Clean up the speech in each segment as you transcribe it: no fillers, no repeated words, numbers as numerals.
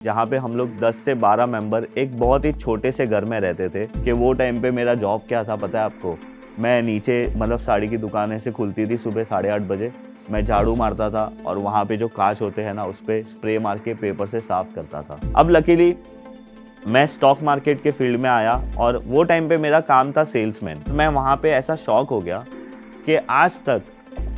जहाँ पे हम लोग 10 से 12 मेंबर एक बहुत ही छोटे से घर में रहते थे कि वो टाइम पे मेरा जॉब क्या था पता है आपको। मैं नीचे मतलब साड़ी की दुकान ऐसे खुलती थी सुबह 8:30 बजे। मैं झाड़ू मारता था और वहाँ पे जो कांच होते हैं ना उस पर स्प्रे मार के पेपर से साफ करता था। अब लकीली मैं स्टॉक मार्केट के फील्ड में आया और वो टाइम पे मेरा काम था सेल्समैन। मैं वहाँ पे ऐसा शौक हो गया कि आज तक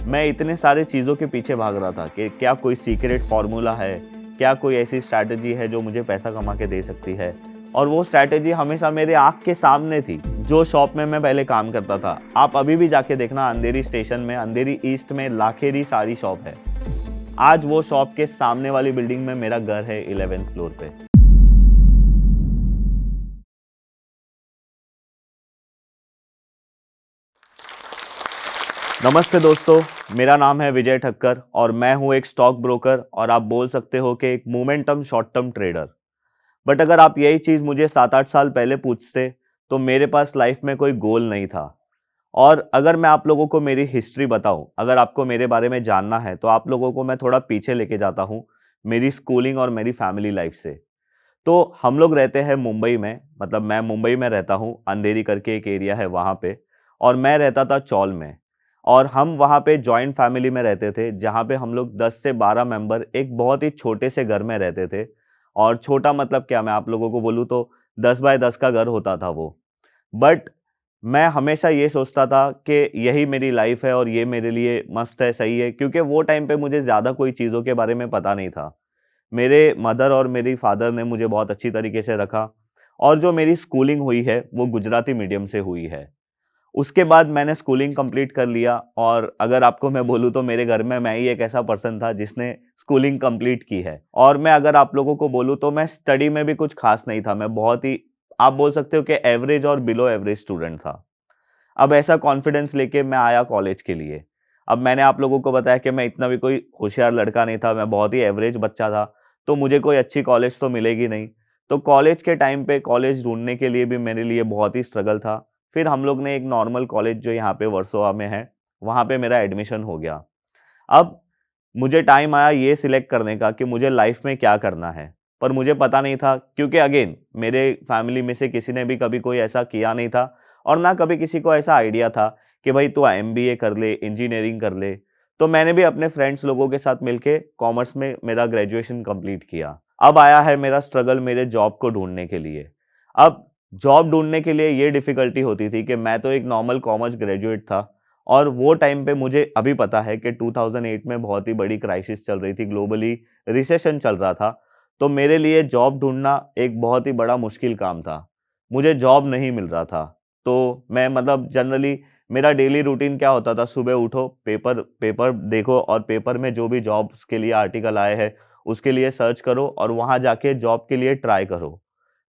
मैं इतने सारे चीज़ों के पीछे भाग रहा था कि क्या कोई सीक्रेट फार्मूला है, क्या कोई ऐसी स्ट्रैटेजी है जो मुझे पैसा कमा के दे सकती है। और वो स्ट्रैटेजी हमेशा मेरे आँख के सामने थी। जो शॉप में मैं पहले काम करता था, आप अभी भी जाके देखना, अंधेरी स्टेशन में, अंधेरी ईस्ट में लाखेरी साड़ी शॉप है। आज वो शॉप के सामने वाली बिल्डिंग में मेरा घर है 11th फ्लोर पे। नमस्ते दोस्तों, मेरा नाम है विजय ठक्कर और मैं हूं एक स्टॉक ब्रोकर और आप बोल सकते हो कि एक momentum short term trader. But अगर आप यही चीज़ मुझे 7-8 साल पहले पूछते तो मेरे पास लाइफ में कोई गोल नहीं था। और अगर मैं आप लोगों को मेरी हिस्ट्री बताऊं, अगर आपको मेरे बारे में जानना है तो आप लोगों को मैं थोड़ा पीछे लेके जाता हूं, मेरी स्कूलिंग और मेरी फैमिली लाइफ से। तो हम लोग रहते हैं मुंबई में, मतलब मैं मुंबई में रहता हूँ, अंधेरी करके एक एरिया है वहाँ पे। और मैं रहता था चौल में। और हम वहाँ पे जॉइंट फैमिली में रहते थे जहाँ पे हम लोग 10 से 12 मेंबर एक बहुत ही छोटे से घर में रहते थे। और छोटा मतलब क्या, मैं आप लोगों को बोलूँ तो 10 बाय 10 का घर होता था वो। बट मैं हमेशा ये सोचता था कि यही मेरी लाइफ है और ये मेरे लिए मस्त है, सही है, क्योंकि वो टाइम पे मुझे ज़्यादा कोई चीज़ों के बारे में पता नहीं था। मेरे मदर और मेरी फादर ने मुझे बहुत अच्छी तरीके से रखा। और जो मेरी स्कूलिंग हुई है वो गुजराती मीडियम से हुई है। उसके बाद मैंने स्कूलिंग कंप्लीट कर लिया और अगर आपको मैं बोलूँ तो मेरे घर में मैं ही एक ऐसा पर्सन था जिसने स्कूलिंग कंप्लीट की है। और मैं अगर आप लोगों को बोलूँ तो मैं स्टडी में भी कुछ खास नहीं था, मैं बहुत ही, आप बोल सकते हो कि एवरेज और बिलो एवरेज स्टूडेंट था। अब ऐसा कॉन्फिडेंस लेके मैं आया कॉलेज के लिए। अब मैंने आप लोगों को बताया कि मैं इतना भी कोई होशियार लड़का नहीं था, मैं बहुत ही एवरेज बच्चा था, तो मुझे कोई अच्छी कॉलेज तो मिलेगी नहीं। तो कॉलेज के टाइम पे कॉलेज ढूँढने के लिए भी मेरे लिए बहुत ही स्ट्रगल था। फिर हम लोग ने एक नॉर्मल कॉलेज जो यहाँ पे वर्सोवा में है, वहाँ पे मेरा एडमिशन हो गया। अब मुझे टाइम आया ये सिलेक्ट करने का कि मुझे लाइफ में क्या करना है। पर मुझे पता नहीं था, क्योंकि अगेन मेरे फैमिली में से किसी ने भी कभी कोई ऐसा किया नहीं था और ना कभी किसी को ऐसा आइडिया था कि भाई तू एमबीए कर ले, इंजीनियरिंग कर ले। तो मैंने भी अपने फ्रेंड्स लोगों के साथ मिलके कॉमर्स में मेरा ग्रेजुएशन कंप्लीट किया। अब आया है मेरा स्ट्रगल मेरे जॉब को ढूंढने के लिए। अब जॉब ढूंढने के लिए ये डिफिकल्टी होती थी कि मैं तो एक नॉर्मल कॉमर्स ग्रेजुएट था और वो टाइम पे मुझे अभी पता है कि 2008 में बहुत ही बड़ी क्राइसिस चल रही थी, ग्लोबली रिसेशन चल रहा था। तो मेरे लिए जॉब ढूंढना एक बहुत ही बड़ा मुश्किल काम था। मुझे जॉब नहीं मिल रहा था। तो मैं मतलब जनरली मेरा डेली रूटीन क्या होता था, सुबह उठो, पेपर पेपर देखो और पेपर में जो भी जॉब्स के लिए आर्टिकल आए हैं उसके लिए सर्च करो और वहां जाके जॉब के लिए ट्राई करो।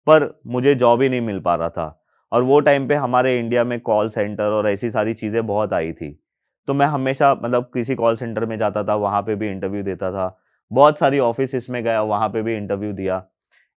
पर मुझे जॉब ही नहीं मिल पा रहा था। और वो टाइम पे हमारे इंडिया में कॉल सेंटर और ऐसी सारी चीज़ें बहुत आई थी। तो मैं हमेशा मतलब किसी कॉल सेंटर में जाता था, वहाँ पे भी इंटरव्यू देता था। बहुत सारी ऑफ़िसेज़ में गया, वहाँ पे भी इंटरव्यू दिया।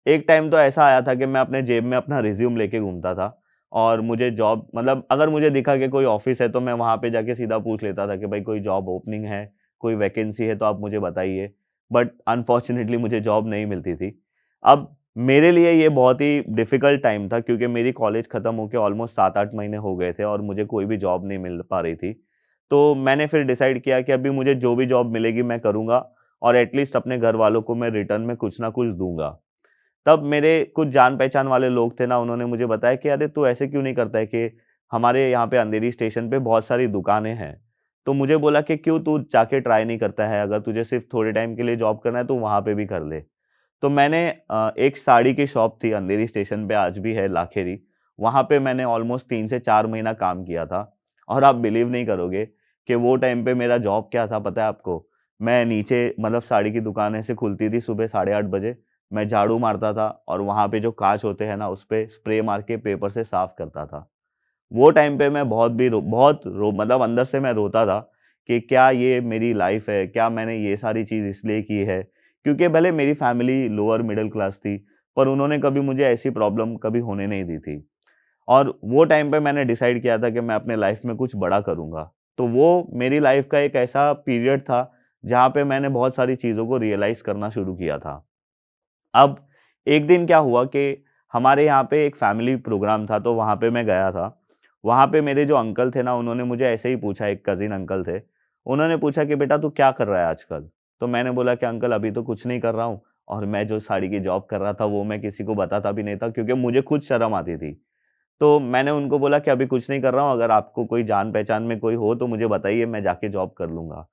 एक टाइम तो ऐसा आया था कि मैं अपने जेब में अपना रिज़्यूम लेके घूमता था और मुझे जॉब मतलब अगर मुझे दिखा कि कोई ऑफ़िस है तो मैं वहाँ पे जाके सीधा पूछ लेता था कि भाई कोई जॉब ओपनिंग है, कोई वैकेंसी है तो आप मुझे बताइए। बट अनफॉर्च्युनेटली मुझे जॉब नहीं मिलती थी। अब मेरे लिए ये बहुत ही डिफ़िकल्ट टाइम था क्योंकि मेरी कॉलेज ख़त्म होके ऑलमोस्ट 7-8 महीने हो गए थे और मुझे कोई भी जॉब नहीं मिल पा रही थी। तो मैंने फिर डिसाइड किया कि अभी मुझे जो भी जॉब मिलेगी मैं करूँगा और एटलीस्ट अपने घरवालों को मैं रिटर्न में कुछ ना कुछ दूँगा। तब मेरे कुछ जान-पहचान वाले लोग थे ना, उन्होंने मुझे बताया कि अरे तू ऐसे क्यों नहीं करता है कि हमारे यहाँ पे अंधेरी स्टेशन पे बहुत सारी दुकानें हैं। तो मुझे बोला कि क्यों तू जाके ट्राई नहीं करता है, अगर तुझे सिर्फ़ थोड़े टाइम के लिए जॉब करना है तो वहाँ पे भी कर ले। तो मैंने एक साड़ी की शॉप थी अंधेरी स्टेशन पे, आज भी है लाखेरी। वहाँ पे मैंने ऑलमोस्ट 3 से 4 महीना काम किया था। और आप बिलीव नहीं करोगे कि वो टाइम पे मेरा जॉब क्या था पता है आपको? मैं नीचे मतलब साड़ी की दुकान ऐसे खुलती थी सुबह 8:30 बजे। मैं झाड़ू मारता था और वहाँ पे जो काँच होते हैं ना उस पे स्प्रे मार के पेपर से साफ करता था। वो टाइम पे मैं बहुत रो मतलब अंदर से मैं रोता था कि क्या ये मेरी लाइफ है? क्या मैंने ये सारी चीज़ इसलिए की है? क्योंकि भले मेरी फैमिली लोअर मिडल क्लास थी, पर उन्होंने कभी मुझे ऐसी प्रॉब्लम कभी होने नहीं दी थी। और वो टाइम पे मैंने डिसाइड किया था कि मैं अपने लाइफ में कुछ बड़ा करूँगा। तो वो मेरी लाइफ का एक ऐसा पीरियड था, जहाँ पे मैंने बहुत सारी चीज़ों को रियलाइज़ करना शुरू किया था। अब एक दिन क्या हुआ कि हमारे यहाँ पे एक फैमिली प्रोग्राम था, तो वहाँ पे मैं गया था। वहाँ पे मेरे जो अंकल थे ना, उन्होंने मुझे ऐसे ही पूछा, एक कज़िन अंकल थे। उन्होंने पूछा कि बेटा तू क्या कर रहा है आजकल? तो मैंने बोला कि अंकल अभी तो कुछ नहीं कर रहा हूँ, और मैं जो साड़ी की जॉब कर रहा था वो मैं किसी को बताता भी नहीं था, क्योंकि मुझे खुद शर्म आती थी। तो मैंने उनको बोला कि अभी कुछ नहीं कर रहा हूँ, अगर आपको कोई जान-पहचान में कोई हो तो मुझे बताइए, मैं जाके जॉब कर लूँगा।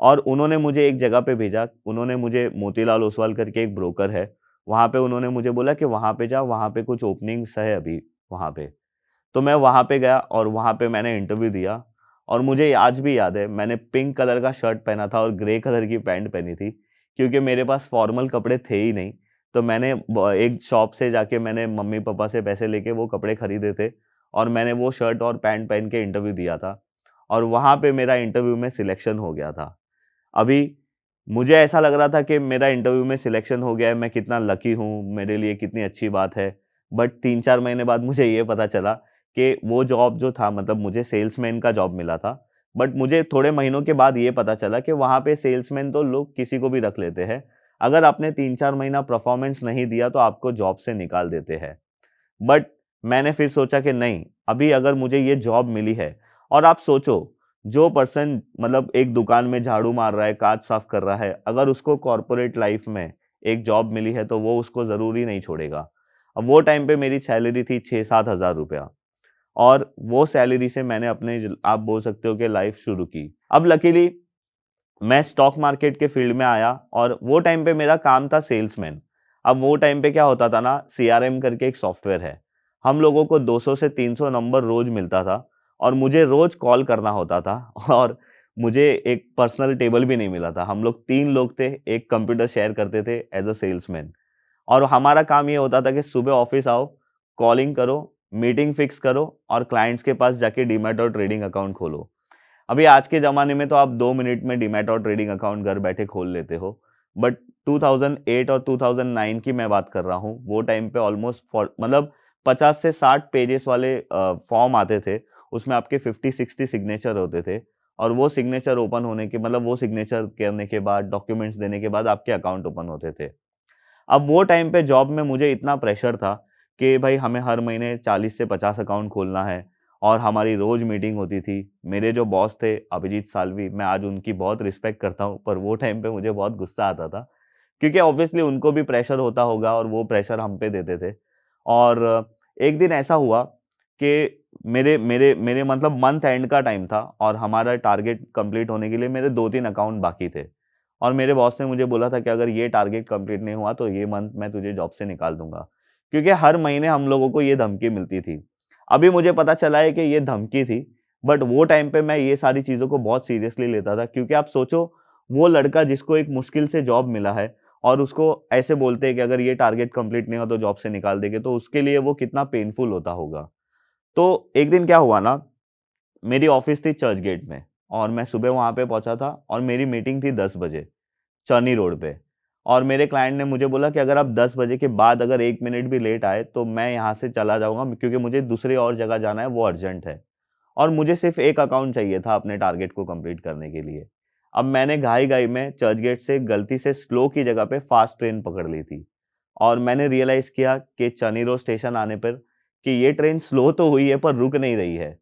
और उन्होंने मुझे एक जगह पे भेजा, उन्होंने मुझे मोतीलाल ओसवाल करके एक ब्रोकर है, वहाँ पे उन्होंने मुझे बोला कि वहाँ पे जा, वहाँ पे कुछ ओपनिंग्स है अभी वहाँ पे। तो मैं वहाँ पे गया और वहाँ पे मैंने इंटरव्यू दिया, और मुझे आज भी याद है, मैंने पिंक कलर का शर्ट पहना था और ग्रे कलर की पैंट पहनी थी, क्योंकि मेरे पास फॉर्मल कपड़े थे ही नहीं। तो मैंने एक शॉप से जाके मैंने मम्मी-पापा से पैसे लेके वो कपड़े खरीदे थे, और मैंने वो शर्ट और पैंट पहन के इंटरव्यू दिया था, और वहाँ पे मेरा इंटरव्यू में सिलेक्शन हो गया था। अभी मुझे ऐसा लग रहा था कि मेरा इंटरव्यू में सिलेक्शन हो गया है, मैं कितना लकी हूँ, मेरे लिए कितनी अच्छी बात है। बट 3-4 महीने बाद मुझे ये पता चला कि वो जॉब जो था, मतलब मुझे सेल्समैन का जॉब मिला था। बट मुझे थोड़े महीनों के बाद ये पता चला कि वहाँ पे सेल्समैन तो लोग किसी को भी रख लेते हैं। अगर आपने 3-4 महीना परफॉर्मेंस नहीं दिया तो आपको जॉब से निकाल देते हैं। बट मैंने फिर सोचा कि नहीं, अभी अगर मुझे ये जॉब मिली है, और आप सोचो, जो पर्सन मतलब एक दुकान में झाड़ू मार रहा है, काँच साफ कर रहा है, अगर उसको कॉर्पोरेट लाइफ में एक जॉब मिली है, तो वो उसको ज़रूरी नहीं छोड़ेगा। अब वो टाइम पे मेरी सैलरी थी 6-7 हज़ार रुपया, और वो सैलरी से मैंने अपने ज आप बोल सकते हो कि लाइफ शुरू की। अब लकीली मैं स्टॉक मार्केट के फील्ड में आया, और वो टाइम पे मेरा काम था सेल्समैन। अब वो टाइम पे क्या होता था ना, सीआरएम करके एक सॉफ्टवेयर है। हम लोगों को 200 से 300 नंबर रोज़ मिलता था, और मुझे रोज़ कॉल करना होता था और मुझे एक पर्सनल टेबल भी नहीं मिला था। हम लोग 3 लोग थे, एक कंप्यूटर शेयर करते थे एज़ अ सेल्समैन, और हमारा काम ये होता था कि सुबह ऑफ़िस आओ, कॉलिंग करो, मीटिंग फिक्स करो, और क्लाइंट्स के पास जाके डीमैट और ट्रेडिंग अकाउंट खोलो। अभी आज के ज़माने में तो आप 2 मिनट में डीमैट और ट्रेडिंग अकाउंट घर बैठे खोल लेते हो। बट 2008 और 2009 की मैं बात कर रहा हूँ। वो टाइम पे ऑलमोस्ट मतलब 50 से 60 पेजेस वाले फॉर्म आते थे। उसमें आपके 50-60 सिग्नेचर होते थे, और वो सिग्नेचर ओपन होने के मतलब वो सिग्नेचर करने के बाद, डॉक्यूमेंट्स देने के बाद आपके अकाउंट ओपन होते थे। अब वो टाइम पे जॉब में मुझे इतना प्रेशर था कि भाई हमें हर महीने 40 से 50 अकाउंट खोलना है, और हमारी रोज मीटिंग होती थी। मेरे जो बॉस थे अभिजीत साल्वी, मैं आज उनकी बहुत रिस्पेक्ट करता हूँ, पर वो टाइम पे मुझे बहुत गुस्सा आता था, क्योंकि ऑब्वियसली उनको भी प्रेशर होता होगा और वो प्रेशर हम पे देते थे। और एक दिन ऐसा हुआ कि मेरे मेरे मेरे मतलब मंथ एंड का टाइम था, और हमारा टारगेट कंप्लीट होने के लिए मेरे 2-3 अकाउंट बाकी थे। और मेरे बॉस ने मुझे बोला था कि अगर ये टारगेट कंप्लीट नहीं हुआ तो ये मंथ मैं तुझे जॉब से निकाल दूँगा। क्योंकि हर महीने हम लोगों को ये धमकी मिलती थी। अभी मुझे पता चला है कि ये धमकी थी, बट वो टाइम पे मैं ये सारी चीज़ों को बहुत सीरियसली लेता था, क्योंकि आप सोचो, वो लड़का जिसको एक मुश्किल से जॉब मिला है, और उसको ऐसे बोलते हैं कि अगर ये टारगेट कंप्लीट नहीं हुआ तो जॉब से निकाल देंगे, तो उसके लिए वो कितना पेनफुल होता होगा। तो एक दिन क्या हुआ ना, मेरी ऑफ़िस थी चर्च गेट में, और मैं सुबह वहाँ पे पहुँचा था, और मेरी मीटिंग थी 10 बजे। चरनी रोड पे, और मेरे क्लाइंट ने मुझे बोला कि अगर आप 10 बजे के बाद अगर 1 मिनट भी लेट आए तो मैं यहाँ से चला जाऊँगा, क्योंकि मुझे दूसरी और जगह जाना है, वो अर्जेंट है, और मुझे सिर्फ़ 1 अकाउंट चाहिए था अपने टारगेट को कंप्लीट करने के लिए। अब मैंने घाई-घाई में चर्च गेट से गलती से स्लो की जगह पे फ़ास्ट ट्रेन पकड़ ली थी, और मैंने रियलाइज़ किया कि चनी रोड स्टेशन आने पर कि ये ट्रेन स्लो तो हुई है पर रुक नहीं रही है।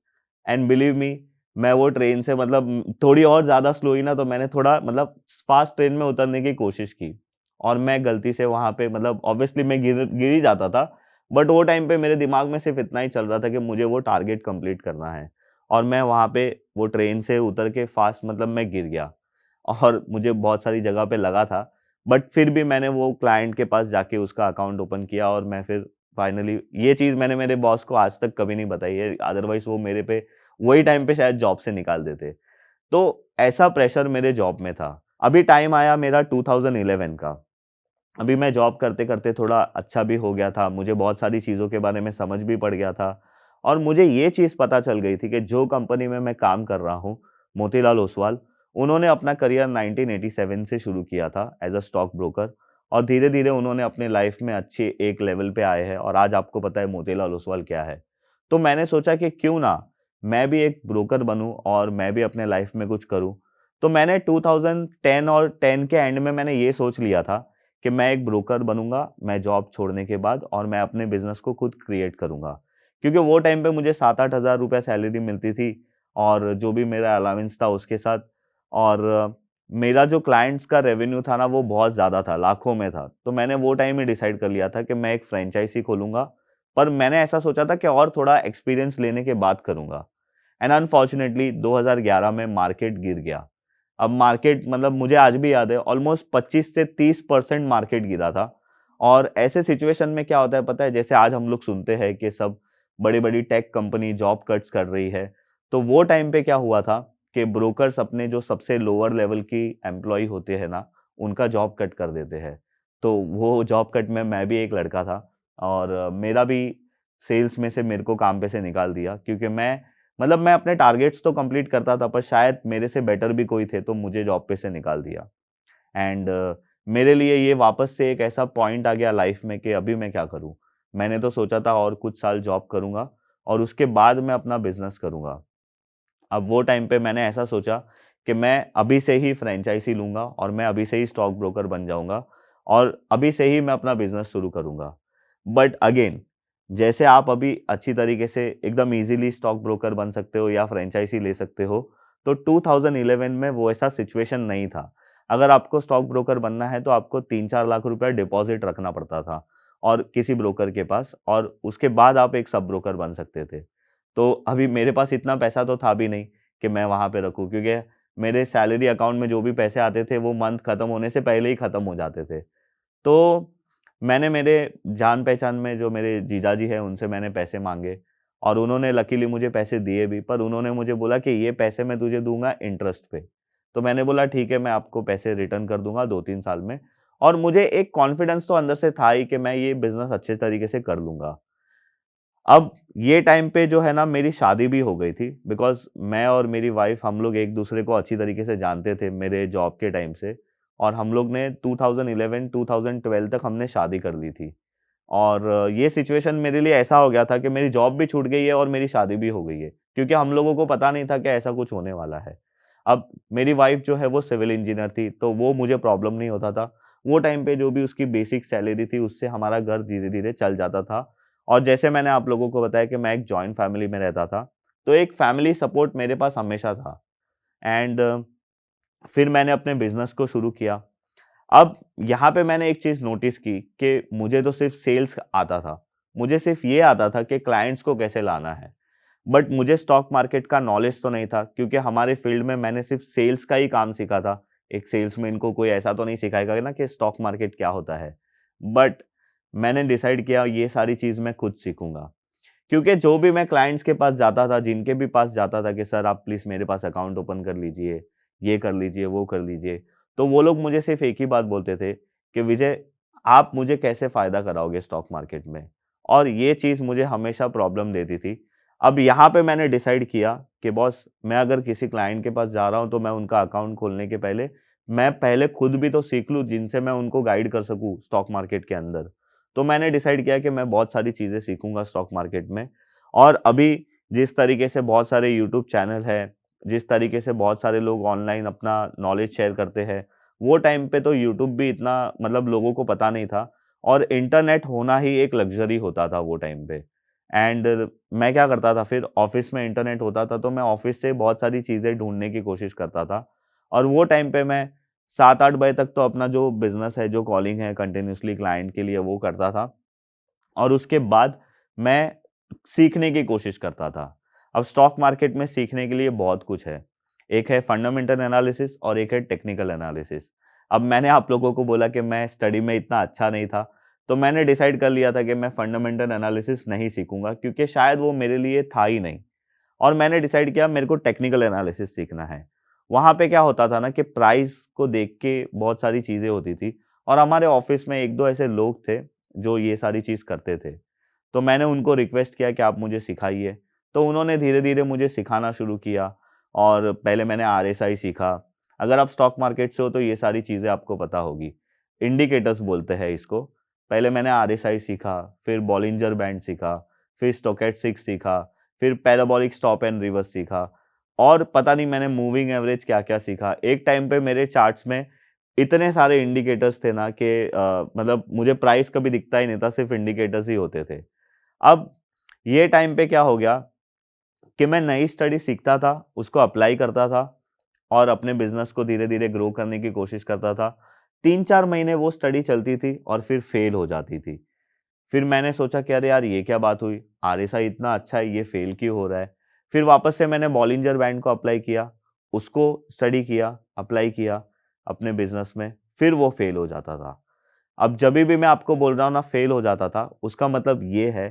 एंड बिलीव मी, मैं वो ट्रेन से मतलब थोड़ी और ज़्यादा स्लो हुई ना, तो मैंने थोड़ा मतलब फ़ास्ट ट्रेन में उतरने की कोशिश की, और मैं गलती से वहाँ पे मतलब ऑब्वियसली मैं गिर ही जाता था। बट वो टाइम पे मेरे दिमाग में सिर्फ़ इतना ही चल रहा था कि मुझे वो टारगेट कंप्लीट करना है, और मैं वहाँ पे वो ट्रेन से उतर के फ़ास्ट मतलब मैं गिर गया, और मुझे बहुत सारी जगह पे लगा था। बट फिर भी मैंने वो क्लाइंट के पास जाके उसका अकाउंट ओपन किया, और मैं फिर फाइनली ये चीज़ मैंने मेरे बॉस को आज तक कभी नहीं बताई है, अदरवाइज़ वो मेरे पे वही टाइम पे शायद जॉब से निकाल देते। तो ऐसा प्रेशर मेरे जॉब में था। अभी टाइम आया मेरा 2011 का। अभी मैं जॉब करते-करते थोड़ा अच्छा भी हो गया था, मुझे बहुत सारी चीज़ों के बारे में समझ भी पड़ गया था, और मुझे ये चीज़ पता चल गई थी कि जो कंपनी में मैं काम कर रहा हूँ, मोतीलाल ओसवाल, उन्होंने अपना करियर 1987 से शुरू किया था एज़ अ स्टॉक ब्रोकर, और धीरे-धीरे उन्होंने अपने लाइफ़ में अच्छे एक लेवल पे आए हैं, और आज आपको पता है मोतीलाल ओसवाल क्या है। तो मैंने सोचा कि क्यों ना मैं भी एक ब्रोकर बनूँ और मैं भी अपने लाइफ़ में कुछ करूँ। तो मैंने 2010 और 10 के एंड में मैंने ये सोच लिया था कि मैं एक ब्रोकर बनूंगा मैं जॉब छोड़ने के बाद, और मैं अपने बिजनेस को खुद क्रिएट करूंगा। क्योंकि वो टाइम पे मुझे 7-8 हज़ार रुपये सैलरी मिलती थी, और जो भी मेरा अलाउंस था उसके साथ, और मेरा जो क्लाइंट्स का रेवेन्यू था ना वो बहुत ज़्यादा था, लाखों में था। तो मैंने वो टाइम ही डिसाइड कर लिया था कि मैं एक फ्रेंचाइजी खोलूंगा, पर मैंने ऐसा सोचा था कि और थोड़ा एक्सपीरियंस लेने के बाद करूंगा। एंड अनफॉर्चुनेटली 2011 में मार्केट गिर गया। अब मार्केट मतलब मुझे आज भी याद है, ऑलमोस्ट 25 से 30% मार्केट गिरा था। और ऐसे सिचुएशन में क्या होता है पता है, जैसे आज हम लोग सुनते हैं कि सब बड़ी बड़ी टेक कंपनी जॉब कट्स कर रही है, तो वो टाइम पे क्या हुआ था कि ब्रोकर्स अपने जो सबसे लोअर लेवल की एम्प्लॉय होते हैं ना, उनका जॉब कट कर देते हैं। तो वो जॉब कट में मैं भी एक लड़का था, और मेरा भी सेल्स में से मेरे को काम पे से निकाल दिया, क्योंकि मैं अपने टारगेट्स तो कंप्लीट करता था, पर शायद मेरे से बेटर भी कोई थे तो मुझे जॉब पे से निकाल दिया। एंड मेरे लिए ये वापस से एक ऐसा पॉइंट आ गया लाइफ में कि अभी मैं क्या करूं। मैंने तो सोचा था और कुछ साल जॉब करूंगा और उसके बाद मैं अपना बिजनेस करूंगा। अब वो टाइम पे मैंने ऐसा सोचा कि मैं अभी से ही फ्रेंचाइजी लूंगा और मैं अभी से ही स्टॉक ब्रोकर बन जाऊंगा, और अभी से ही मैं अपना बिजनेस शुरू करूंगा। बट अगेन, जैसे आप अभी अच्छी तरीके से एकदम इजीली स्टॉक ब्रोकर बन सकते हो या फ्रेंचाइजी ले सकते हो, तो 2011 में वो ऐसा सिचुएशन नहीं था। अगर आपको स्टॉक ब्रोकर बनना है तो आपको 3-4 लाख रुपया डिपॉजिट रखना पड़ता था और किसी ब्रोकर के पास, और उसके बाद आप एक सब ब्रोकर बन सकते थे। तो अभी मेरे पास इतना पैसा तो था भी नहीं कि मैं वहाँ पे रखूँ, क्योंकि मेरे सैलरी अकाउंट में जो भी पैसे आते थे वो मंथ खत्म होने से पहले ही खत्म हो जाते थे। तो मैंने मेरे जान-पहचान में जो मेरे जीजाजी हैं उनसे मैंने पैसे माँगे, और उन्होंने लकीली मुझे पैसे दिए भी, पर उन्होंने मुझे बोला कि ये पैसे मैं तुझे दूँगा इंटरेस्ट पे। तो मैंने बोला ठीक है, मैं आपको पैसे रिटर्न कर दूँगा 2-3 साल में, और मुझे एक कॉन्फिडेंस तो अंदर से था ही कि मैं ये बिज़नेस अच्छे तरीके से कर लूँगा। अब ये टाइम पे जो है ना मेरी शादी भी हो गई थी, बिकॉज़ मैं और मेरी वाइफ़ हम लोग एक-दूसरे को अच्छी तरीके से जानते थे मेरे जॉब के टाइम से, और हम लोग ने 2011-2012 तक हमने शादी कर ली थी। और ये सिचुएशन मेरे लिए ऐसा हो गया था कि मेरी जॉब भी छूट गई है और मेरी शादी भी हो गई है, क्योंकि हम लोगों को पता नहीं था कि ऐसा कुछ होने वाला है। अब मेरी वाइफ़ जो है वो सिविल इंजीनियर थी, तो वो मुझे प्रॉब्लम नहीं होता था। वो टाइम पे जो भी उसकी बेसिक सैलरी थी उससे हमारा घर धीरे-धीरे चल जाता था। और जैसे मैंने आप लोगों को बताया कि मैं एक जॉइंट फैमिली में रहता था, तो एक फैमिली सपोर्ट मेरे पास हमेशा था। एंड फिर मैंने अपने बिज़नेस को शुरू किया। अब यहाँ पे मैंने एक चीज़ नोटिस की कि मुझे तो सिर्फ़ सेल्स आता था। मुझे सिर्फ़ ये आता था कि क्लाइंट्स को कैसे लाना है। बट मुझे स्टॉक मार्केट का नॉलेज तो नहीं था, क्योंकि हमारे फ़ील्ड में मैंने सिर्फ़ सेल्स का ही काम सीखा था। एक सेल्समैन को कोई ऐसा तो नहीं सिखाएगा ना कि स्टॉक मार्केट क्या होता है। बट मैंने डिसाइड किया ये सारी चीज़ मैं खुद सीखूँगा। क्योंकि जो भी मैं क्लाइंट्स के पास जाता था, जिनके भी पास जाता था कि सर आप प्लीज़ मेरे पास अकाउंट ओपन कर लीजिए, ये कर लीजिए, वो कर लीजिए। तो वो लोग मुझे सिर्फ़ एक ही बात बोलते थे कि विजय, आप मुझे कैसे फ़ायदा कराओगे स्टॉक मार्केट में? और ये चीज़ मुझे हमेशा प्रॉब्लम देती थी। अब यहाँ पे मैंने डिसाइड किया कि बॉस, मैं अगर किसी क्लाइंट के पास जा रहा हूँ तो मैं उनका अकाउंट खोलने के पहले मैं पहले खुद भी तो सीख लूँ, जिनसे मैं उनको गाइड कर सकूँ स्टॉक मार्केट के अंदर। तो मैंने डिसाइड किया कि मैं बहुत सारी चीज़ें सीखूँगा स्टॉक मार्केट में। और अभी जिस तरीके से बहुत सारे यूट्यूब चैनल हैं, जिस तरीके से बहुत सारे लोग ऑनलाइन अपना नॉलेज शेयर करते हैं, वो टाइम पे तो यूट्यूब भी इतना मतलब लोगों को पता नहीं था, और इंटरनेट होना ही एक लग्ज़री होता था वो टाइम पे। एंड मैं क्या करता था, फिर ऑफ़िस में इंटरनेट होता था तो मैं ऑफ़िस से बहुत सारी चीज़ें ढूँढने की कोशिश करता था, और वो टाइम पे मैं 7-8 बजे तक तो अपना जो बिज़नेस है, जो कॉलिंग है कंटिन्यूअसली क्लाइंट के लिए वो करता था, और उसके बाद मैं सीखने की कोशिश करता था। अब स्टॉक मार्केट में सीखने के लिए बहुत कुछ है। एक है फंडामेंटल एनालिसिस और एक है टेक्निकल एनालिसिस। अब मैंने आप लोगों को बोला कि मैं स्टडी में इतना अच्छा नहीं था, तो मैंने डिसाइड कर लिया था कि मैं फंडामेंटल एनालिसिस नहीं सीखूँगा, क्योंकि शायद वो मेरे लिए था ही नहीं। और मैंने डिसाइड किया मेरे को टेक्निकल एनालिसिस सीखना है। वहाँ पे क्या होता था ना कि प्राइस को देख के बहुत सारी चीज़ें होती थी, और हमारे ऑफ़िस में 1-2 ऐसे लोग थे, जो ये सारी चीज़ करते थे। तो मैंने उनको रिक्वेस्ट किया कि आप मुझे सिखाइए। तो उन्होंने धीरे-धीरे मुझे सिखाना शुरू किया, और पहले मैंने आरएसआई सीखा। अगर आप स्टॉक मार्केट से हो तो ये सारी चीज़ें आपको पता होगी। इंडिकेटर्स बोलते हैं इसको। पहले मैंने आरएसआई सीखा, फिर बॉलिंजर बैंड सीखा, फिर स्टोचैस्टिक सीखा, फिर पैराबोलिक स्टॉप एंड रिवर्स सीखा, और पता नहीं मैंने मूविंग एवरेज क्या-क्या सीखा। एक टाइम पे मेरे चार्ट्स में इतने सारे इंडिकेटर्स थे ना कि मतलब मुझे प्राइस कभी दिखता ही नहीं था, सिर्फ इंडिकेटर्स ही होते थे। अब ये टाइम पे क्या हो गया कि मैं नई स्टडी सीखता था, उसको अप्लाई करता था और अपने बिजनेस को धीरे-धीरे ग्रो करने की कोशिश करता था। 3-4 महीने वो स्टडी चलती थी और फिर फेल हो जाती थी। फिर मैंने सोचा कि अरे यार ये क्या बात हुई? आरएसआई इतना अच्छा है, ये फेल क्यों हो रहा है? फिर वापस से मैंने बॉलिंजर बैंड को अप्लाई किया, उसको स्टडी किया, अप्लाई किया अपने बिज़नेस में, फिर वो फेल हो जाता था। अब जभी भी मैं आपको बोल रहा हूँ ना फेल हो जाता था, उसका मतलब ये है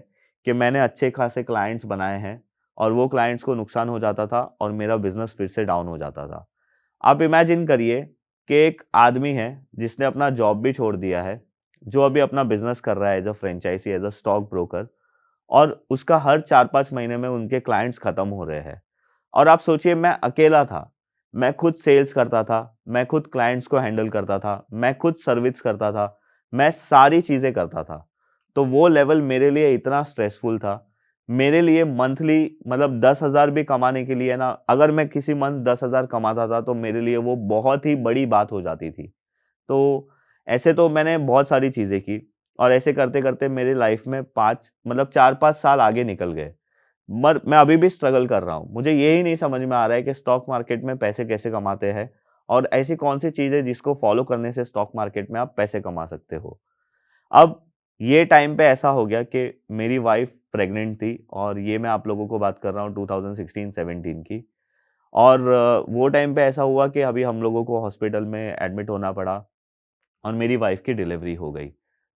कि मैंने अच्छे खासे क्लाइंट्स बनाए हैं और वो क्लाइंट्स को नुकसान हो जाता था और मेरा बिज़नेस फिर से डाउन हो जाता था। आप इमेजिन करिए कि एक आदमी है जिसने अपना जॉब भी छोड़ दिया है, जो अभी अपना बिज़नेस कर रहा है as a franchise, as a stock broker, और उसका हर 4-5 महीने में उनके क्लाइंट्स खत्म हो रहे हैं। और आप सोचिए मैं अकेला था, मैं खुद सेल्स करता था, मैं खुद क्लाइंट्स को हैंडल करता था, मैं खुद सर्विस करता था, मैं सारी चीज़ें करता था। तो वो लेवल मेरे लिए इतना स्ट्रेसफुल था, मेरे लिए मंथली मतलब 10,000 भी कमाने के लिए ना, अगर मैं किसी मंथ 10,000 कमाता था तो मेरे लिए वो बहुत ही बड़ी बात हो जाती थी। तो ऐसे तो मैंने बहुत सारी चीज़ें की और ऐसे करते-करते मेरी लाइफ में 5 मतलब 4-5 साल आगे निकल गए। मर मैं अभी भी स्ट्रगल कर रहा हूँ। मुझे यही नहीं समझ में आ रहा है कि स्टॉक मार्केट में पैसे कैसे कमाते हैं और ऐसी कौन-सी चीज़ है जिसको फॉलो करने से स्टॉक मार्केट में आप पैसे कमा सकते हो। अब ये टाइम पे ऐसा हो गया कि मेरी वाइफ़ प्रेग्नेंट थी और ये मैं आप लोगों को बात कर रहा हूँ 2016-17 की। और वो टाइम पे ऐसा हुआ कि अभी हम लोगों को हॉस्पिटल में एडमिट होना पड़ा और मेरी वाइफ़ की डिलीवरी हो गई।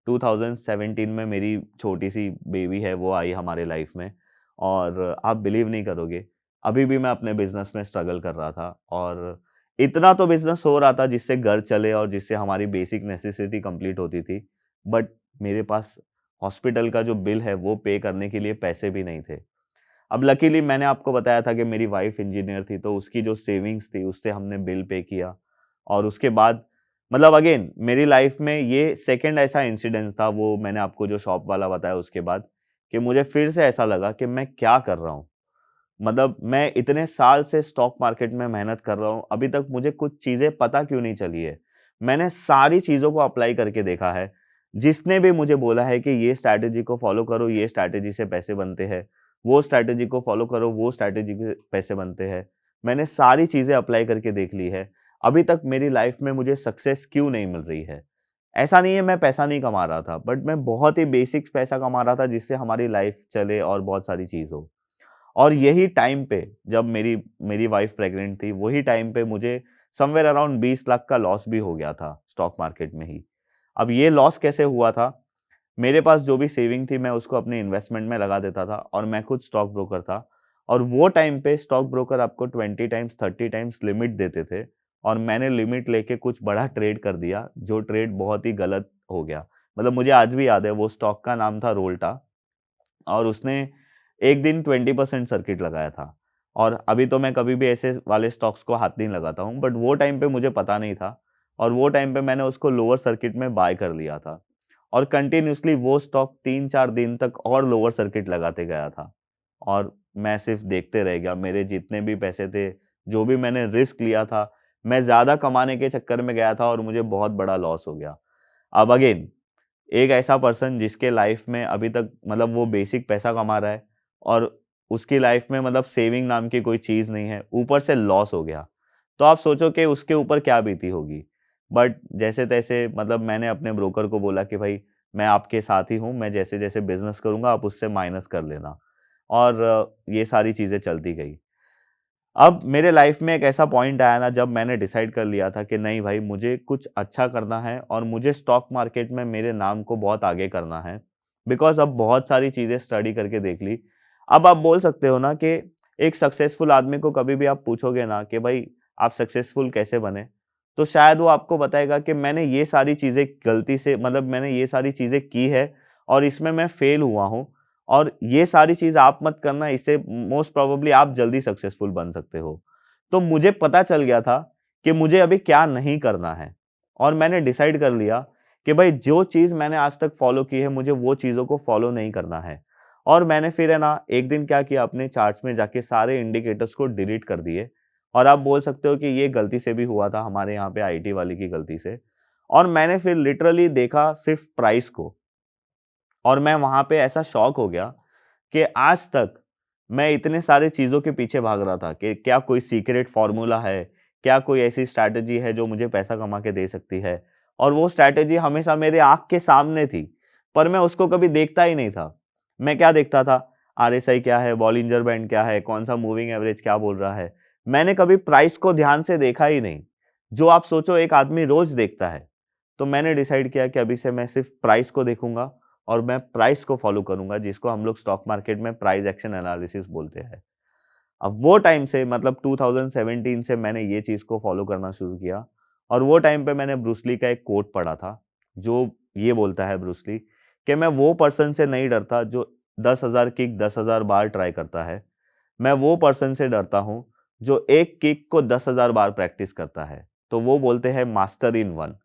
2017 में मेरी छोटी-सी बेबी है वो आई हमारे लाइफ़ में और आप बिलीव नहीं करोगे, अभी भी मैं अपने बिज़नेस में स्ट्रगल कर रहा था और इतना तो बिज़नेस हो रहा था जिससे घर चले और जिससे हमारी बेसिक नेसेसिटी कंप्लीट होती थी। बट मेरे पास हॉस्पिटल का जो बिल है वो पे करने के लिए पैसे भी नहीं थे। अब लकीली मैंने आपको बताया था कि मेरी वाइफ़ इंजीनियर थी, तो उसकी जो सेविंग्स थी उससे हमने बिल पे किया और उसके बाद मतलब अगेन मेरी लाइफ में ये सेकंड ऐसा इंसिडेंस था, वो मैंने आपको जो शॉप वाला बताया उसके बाद, कि मुझे फिर से ऐसा लगा कि मैं क्या कर रहा हूँ? मतलब मैं इतने साल से स्टॉक मार्केट में मेहनत कर रहा हूँ, अभी तक मुझे कुछ चीज़ें पता क्यों नहीं चली है? मैंने सारी चीज़ों को अप्लाई करके देखा है, जिसने भी मुझे बोला है कि ये स्ट्रैटेजी को फॉलो करो, ये स्ट्रैटेजी से पैसे बनते हैं, वो स्ट्रैटेजी को फॉलो करो, वो स्ट्रैटेजी के पैसे बनते हैं। मैंने सारी चीज़ें अप्लाई करके देख ली है, अभी तक मेरी लाइफ में मुझे सक्सेस क्यों नहीं मिल रही है? ऐसा नहीं है मैं पैसा नहीं कमा रहा था, बट मैं बहुत ही बेसिक पैसा कमा रहा था जिससे हमारी लाइफ चले और बहुत सारी चीज़ हो। और यही टाइम पे जब मेरी मेरी वाइफ प्रेग्नेंट थी, वही टाइम पे मुझे समवेयर अराउंड 20 लाख का लॉस भी हो गया था स्टॉक मार्केट में ही। अब ये लॉस कैसे हुआ था? मेरे पास जो भी सेविंग थी मैं उसको अपने इन्वेस्टमेंट में लगा देता था और मैं खुद स्टॉक ब्रोकर था और वो टाइम पे स्टॉक ब्रोकर आपको 20 टाइम्स 30 टाइम्स लिमिट देते थे और मैंने लिमिट लेके कुछ बड़ा ट्रेड कर दिया, जो ट्रेड बहुत ही गलत हो गया। मतलब मुझे आज भी याद है, वो स्टॉक का नाम था रोल्टा और उसने एक दिन 20% सर्किट लगाया था और अभी तो मैं कभी भी ऐसे वाले स्टॉक्स को हाथ नहीं लगाता हूँ, बट वो टाइम पे मुझे पता नहीं था और वो टाइम पे मैंने उसको लोअर सर्किट में बाय कर लिया था और कंटिन्यूअसली वो स्टॉक 3-4 दिन तक और लोअर सर्किट लगाते गया था और मैं सिर्फ देखते रह गया। मेरे जितने भी पैसे थे, जो भी मैंने रिस्क लिया था, मैं ज़्यादा कमाने के चक्कर में गया था और मुझे बहुत बड़ा लॉस हो गया। अब अगेन एक ऐसा पर्सन जिसके लाइफ में अभी तक मतलब वो बेसिक पैसा कमा रहा है और उसकी लाइफ में मतलब सेविंग नाम की कोई चीज़ नहीं है, ऊपर से लॉस हो गया। तो आप सोचो कि उसके ऊपर क्या बीती होगी। बट जैसे-तैसे मतलब मैंने अपने ब्रोकर को बोला कि भाई मैं आपके साथ ही हूँ, मैं जैसे-जैसे बिज़नेस करूँगा आप उससे माइनस कर लेना और ये सारी चीज़ें चलती गई। अब मेरे लाइफ में एक ऐसा पॉइंट आया ना जब मैंने डिसाइड कर लिया था कि नहीं भाई मुझे कुछ अच्छा करना है और मुझे स्टॉक मार्केट में मेरे नाम को बहुत आगे करना है। बिकॉज़ अब बहुत सारी चीज़ें स्टडी करके देख ली। अब आप बोल सकते हो ना कि एक सक्सेसफुल आदमी को कभी भी आप पूछोगे ना कि भाई आप सक्सेसफुल कैसे बने? तो शायद वो आपको बताएगा कि मैंने ये सारी चीज़ें गलती से मतलब मैंने ये सारी चीज़ें की है और इसमें मैं फेल हुआ हूँ और ये सारी चीज़ आप मत करना, इससे मोस्ट प्रोबेबली आप जल्दी सक्सेसफुल बन सकते हो। तो मुझे पता चल गया था कि मुझे अभी क्या नहीं करना है और मैंने डिसाइड कर लिया कि भाई जो चीज़ मैंने आज तक फॉलो की है मुझे वो चीज़ों को फॉलो नहीं करना है। और मैंने फिर है ना एक दिन क्या किया, अपने चार्ट्स में जाके सारे इंडिकेटर्स को डिलीट कर दिए और आप बोल सकते हो कि ये गलती से भी हुआ था हमारे यहाँ पे आईटी वाले की गलती से। और मैंने फिर लिटरली देखा सिर्फ प्राइस को, और मैं वहाँ पे ऐसा शॉक हो गया कि आज तक मैं इतने सारे चीज़ों के पीछे भाग रहा था कि क्या कोई सीक्रेट फ़ॉर्मूला है, क्या कोई ऐसी स्ट्रैटेजी है जो मुझे पैसा कमा के दे सकती है। और वो स्ट्रैटेजी हमेशा मेरे आँख के सामने थी, पर मैं उसको कभी देखता ही नहीं था। मैं क्या देखता था, आरएसआई क्या है, बॉलिंजर बैंड क्या है, कौन-सा मूविंग एवरेज क्या बोल रहा है। मैंने कभी प्राइस को ध्यान से देखा ही नहीं, जो आप सोचो एक आदमी रोज़ देखता है। तो मैंने डिसाइड किया कि अभी से मैं सिर्फ़ प्राइस को देखूँगा और मैं प्राइस को फॉलो करूँगा, जिसको हम लोग स्टॉक मार्केट में प्राइस एक्शन एनालिसिस बोलते हैं। अब वो टाइम से मतलब 2017 से मैंने ये चीज़ को फॉलो करना शुरू किया, और वो टाइम पे मैंने ब्रूस ली का एक कोट पढ़ा था, जो ये बोलता है ब्रूस ली कि मैं वो पर्सन से नहीं डरता जो 10,000 किक 10,000 बार ट्राई करता है। मैं वो पर्सन से डरता हूँ जो एक किक को 10,000 बार प्रैक्टिस करता है। तो वो बोलते हैं मास्टर इन वन।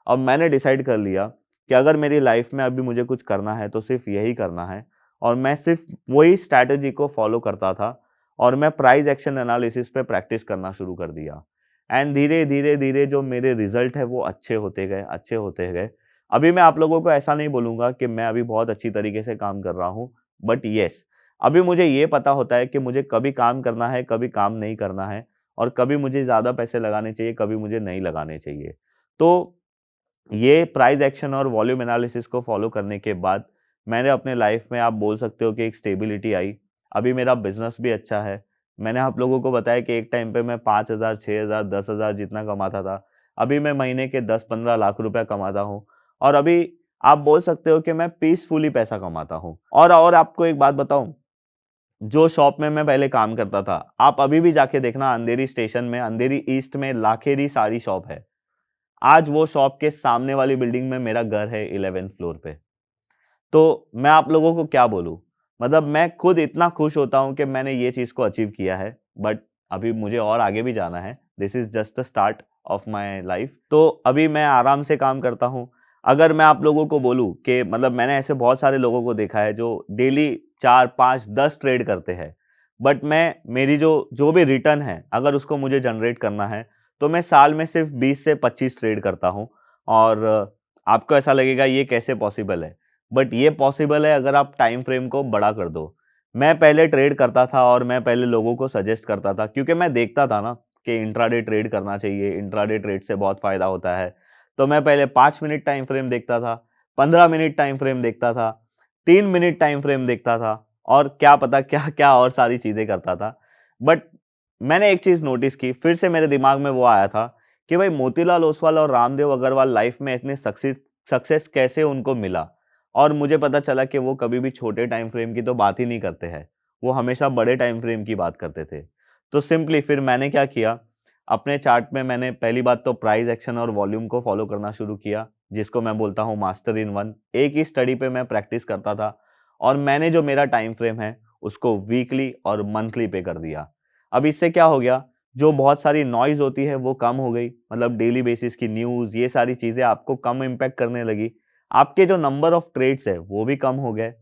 अब मैंने डिसाइड कर लिया कि अगर मेरी लाइफ में अभी मुझे कुछ करना है तो सिर्फ यही करना है, और मैं सिर्फ वही स्ट्रैटेजी को फॉलो करता था, और मैं प्राइस एक्शन एनालिसिस पे प्रैक्टिस करना शुरू कर दिया। एंड धीरे धीरे धीरे जो मेरे रिजल्ट है वो अच्छे होते गए, अच्छे होते गए। अभी मैं आप लोगों को ऐसा नहीं बोलूँगा कि मैं अभी बहुत अच्छी तरीके से काम कर रहा हूँ, बट येस, अभी मुझे ये पता होता है कि मुझे कभी काम करना है, कभी काम नहीं करना है, और कभी मुझे ज़्यादा पैसे लगाने चाहिए, कभी मुझे नहीं लगाने चाहिए। तो ये प्राइस एक्शन और वॉल्यूम एनालिसिस को फॉलो करने के बाद मैंने अपने लाइफ में, आप बोल सकते हो कि एक स्टेबिलिटी आई। अभी मेरा बिज़नेस भी अच्छा है। मैंने आप लोगों को बताया कि एक टाइम पे मैं 5,000, 6,000, 10,000 जितना कमाता था। अभी मैं महीने के 10-15 लाख रुपए कमाता हूँ, और अभी आप बोल सकते हो कि मैं पीसफुली पैसा कमाता हूँ। और आपको एक बात बताऊँ, जो शॉप में मैं पहले काम करता था, आप अभी भी जाके देखना अंधेरी स्टेशन में, अंधेरी ईस्ट में लाखेरी साड़ी शॉप है। आज वो शॉप के सामने वाली बिल्डिंग में मेरा घर है 11th फ्लोर पे। तो मैं आप लोगों को क्या बोलूँ? मतलब मैं खुद इतना खुश होता हूँ कि मैंने ये चीज़ को अचीव किया है, बट अभी मुझे और आगे भी जाना है। This is just the start of my life. तो अभी मैं आराम से काम करता हूँ। अगर मैं आप लोगों को बोलूँ कि मतलब मैंने ऐसे बहुत सारे लोगों को देखा है जो डेली 4, 5, 10 ट्रेड करते हैं। बट मैं, मेरी जो जो भी रिटर्न है, अगर उसको मुझे जनरेट करना है, तो मैं साल में सिर्फ 20 से 25 ट्रेड करता हूँ। और आपको ऐसा लगेगा ये कैसे पॉसिबल है? बट ये पॉसिबल है अगर आप टाइम फ्रेम को बड़ा कर दो। मैं पहले ट्रेड करता था और मैं पहले लोगों को सजेस्ट करता था, क्योंकि मैं देखता था ना कि इंट्राडे ट्रेड करना चाहिए, इंट्राडे ट्रेड से बहुत फ़ायदा होता है। तो मैं पहले 5 मिनट टाइम फ्रेम देखता था, 15 मिनट टाइम फ्रेम देखता था, 3 मिनट टाइम फ्रेम देखता था, और क्या पता क्या-क्या और सारी चीज़ें करता था। बट मैंने एक चीज़ नोटिस की, फिर से मेरे दिमाग में वो आया था कि भाई मोतीलाल ओसवाल और रामदेव अग्रवाल लाइफ में इतने सक्सेस कैसे उनको मिला? और मुझे पता चला कि वो कभी भी छोटे टाइम फ्रेम की तो बात ही नहीं करते हैं, वो हमेशा बड़े टाइम फ्रेम की बात करते थे। तो सिंपली फिर मैंने क्या किया, अपने चार्ट में मैंने पहली बात तो प्राइस एक्शन और वॉल्यूम को फॉलो करना शुरू किया, जिसको मैं बोलता हूँ मास्टर इन वन। एक ही स्टडी पे मैं प्रैक्टिस करता था, और मैंने जो मेरा टाइम फ्रेम है उसको वीकली और मंथली पे कर दिया। अब इससे क्या हो गया, जो बहुत सारी नॉइज़ होती है वो कम हो गई, मतलब डेली बेसिस की न्यूज़, ये सारी चीज़ें आपको कम इम्पैक्ट करने लगी। आपके जो नंबर ऑफ ट्रेड्स है वो भी कम हो गए,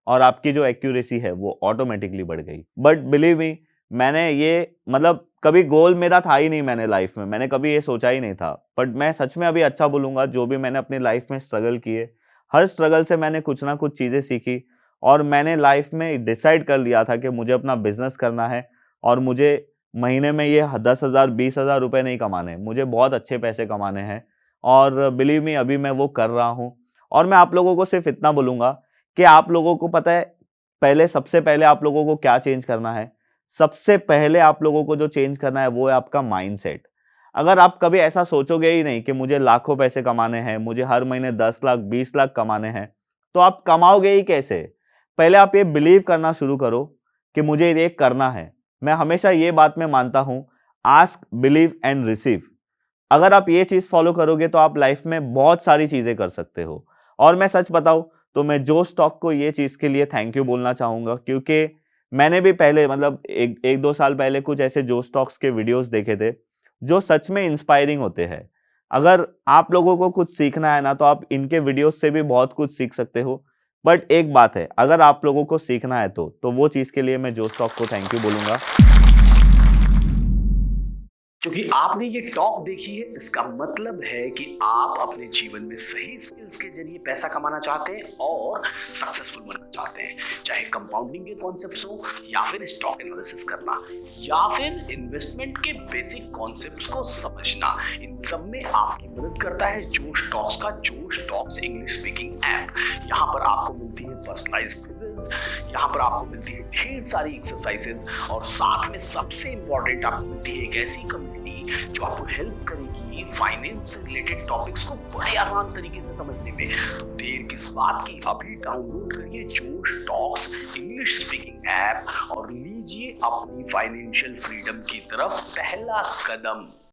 और आपकी जो एक्यूरेसी है वो ऑटोमेटिकली बढ़ गई। बट बिलीव मी, मैंने ये मतलब कभी गोल मेरा था ही नहीं, मैंने लाइफ में मैंने कभी ये सोचा ही नहीं था। बट मैं सच में अभी अच्छा बोलूँगा, जो भी मैंने अपनी लाइफ में स्ट्रगल किए, हर स्ट्रगल से मैंने कुछ ना कुछ चीज़ें सीखी, और मैंने लाइफ में डिसाइड कर लिया था कि मुझे अपना बिज़नेस करना है, और मुझे महीने में ये 10,000 20,000 रुपए नहीं कमाने, मुझे बहुत अच्छे पैसे कमाने हैं। और बिलीव मी, अभी मैं वो कर रहा हूँ। और मैं आप लोगों को सिर्फ इतना बोलूँगा कि आप लोगों को पता है, पहले सबसे पहले आप लोगों को क्या चेंज करना है? सबसे पहले आप लोगों को जो चेंज करना है वो है आपका माइंडसेट। अगर आप कभी ऐसा सोचोगे ही नहीं कि मुझे लाखों पैसे कमाने हैं, मुझे हर महीने 10 लाख 20 लाख कमाने हैं, तो आप कमाओगे ही कैसे? पहले आप ये बिलीव करना शुरू करो कि मुझे ये करना है। मैं हमेशा ये बात में मानता हूँ, आस्क, बिलीव एंड रिसीव। अगर आप ये चीज़ फॉलो करोगे तो आप लाइफ में बहुत सारी चीज़ें कर सकते हो। और मैं सच बताऊँ तो मैं जो स्टॉक को ये चीज़ के लिए थैंक यू बोलना चाहूँगा, क्योंकि मैंने भी पहले मतलब 1-2 साल पहले कुछ ऐसे जो स्टॉक्स के वीडियोस देखे थे, जो सच में इंस्पायरिंग होते हैं। अगर आप लोगों को कुछ सीखना है ना, तो आप इनके वीडियोस से भी बहुत कुछ सीख सकते हो। बट एक बात है, अगर आप लोगों को सीखना है तो वो चीज़ के लिए मैं जो स्टॉक को थैंक यू बोलूँगा। क्योंकि आपने ये टॉक देखी है, इसका मतलब है कि आप अपने जीवन में सही स्किल्स के जरिए पैसा कमाना चाहते हैं और सक्सेसफुल बनना चाहते हैं। चाहे कंपाउंडिंग के कॉन्सेप्ट्स हो, या फिर स्टॉक एनालिसिस करना, या फिर इन्वेस्टमेंट के बेसिक कॉन्सेप्ट्स को समझना, इन सब में आपकी मदद करता है जोश टॉक्स का जोश टॉक्स इंग्लिश स्पीकिंग ऐप। यहाँ पर आपको मिलती है पर्सनलाइज्ड क्विज़ेस, यहाँ पर आपको मिलती है ढेर सारी एक्सरसाइजेज, और साथ में सबसे इंपॉर्टेंट आपको मिलती है एक ऐसी कम्युनिटी जो आपको हेल्प करेगी फाइनेंस से रिलेटेड टॉपिक्स को बड़े आसान तरीके से समझने में। तो देर किस बात की, अभी डाउनलोड करिए जोश टॉक्स इंग्लिश स्पीकिंग ऐप और लीजिए अपनी फाइनेंशियल फ्रीडम की तरफ पहला कदम।